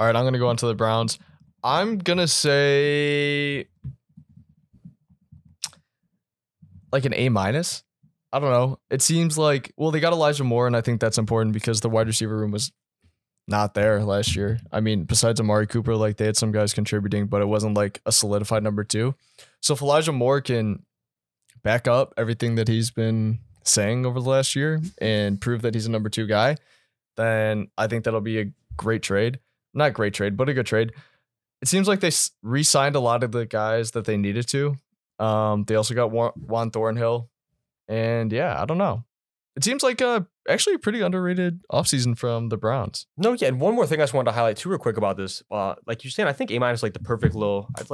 All right, I'm going to go on to the Browns. I'm going to say like an A-. I don't know. It seems like, well, they got Elijah Moore, and I think that's important because the wide receiver room was not there last year. I mean, besides Amari Cooper, like they had some guys contributing, but it wasn't like a solidified number 2. So if Elijah Moore can back up everything that he's been saying over the last year and prove that he's a number 2 guy, then I think that'll be a great trade. Not great trade, but a good trade. It seems like they re-signed a lot of the guys that they needed to. They also got Juan Thornhill. And yeah, I don't know. It seems like actually a pretty underrated offseason from the Browns. No, yeah, and one more thing I just wanted to highlight too real quick about this. Like you're saying, I think A- is like the perfect little, it's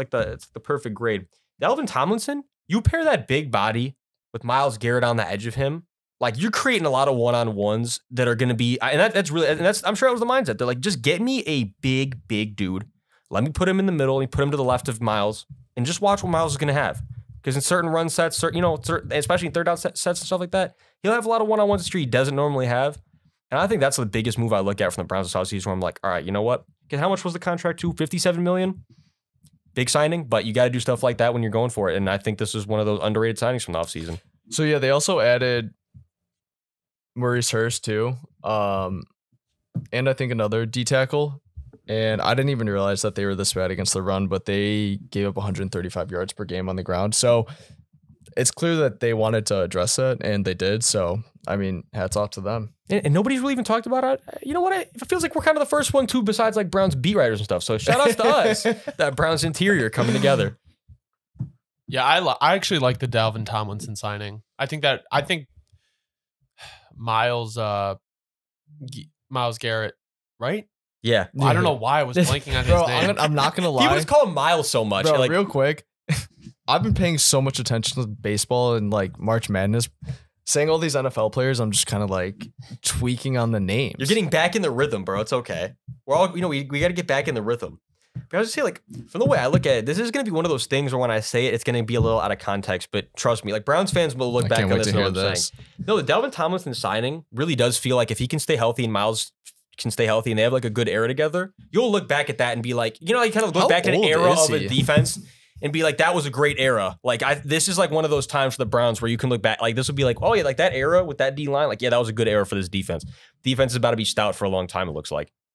the perfect grade. Dalvin Tomlinson, you pair that big body with Myles Garrett on the edge of him, like you're creating a lot of one-on-ones that are going to be, and that's I'm sure that was the mindset. They're like, just get me a big dude. Let me put him in the middle and put him to the left of Myles and just watch what Myles is going to have. Because in certain run sets, especially in third down sets and stuff like that, he'll have a lot of one-on-ones that he doesn't normally have. And I think that's the biggest move I look at from the Browns this offseason where I'm like, all right, you know what? Because how much was the contract to? $57 million? Big signing, but you got to do stuff like that when you're going for it. And I think this is one of those underrated signings from the offseason. So yeah, they also added Maurice Hurst too. And I think another D tackle. And I didn't even realize that they were this bad against the run, but they gave up 135 yards per game on the ground. So it's clear that they wanted to address that, and they did. So, I mean, hats off to them. And nobody's really even talked about it. You know what? It feels like we're kind of the first one, too, besides like Browns beat writers and stuff. So shout outs to us, that Browns interior coming together. Yeah, I actually like the Dalvin Tomlinson signing. I think Myles Garrett, right? Yeah. Well, I don't know why I was blanking on his name. I'm not going to lie. People just call him Miles so much. Bro, like, real quick, I've been paying so much attention to baseball and like March Madness. Saying all these NFL players, I'm just kind of like tweaking on the names. You're getting back in the rhythm, bro. It's okay. We're all, we got to get back in the rhythm. But I was just saying, like, from the way I look at it, this is going to be one of those things where when I say it, it's going to be a little out of context. But trust me, like Browns fans will look back on this and know what I'm saying. No, the Dalvin Tomlinson signing really does feel like if he can stay healthy and Myles can stay healthy and they have like a good era together, you'll look back at that and be like, you kind of look back at an era of a defense and be like, that was a great era. Like this is like one of those times for the Browns where you can look back, like this would be like, oh yeah, like that era with that D line, like yeah, that was a good era for this defense. Defense is about to be stout for a long time, it looks like.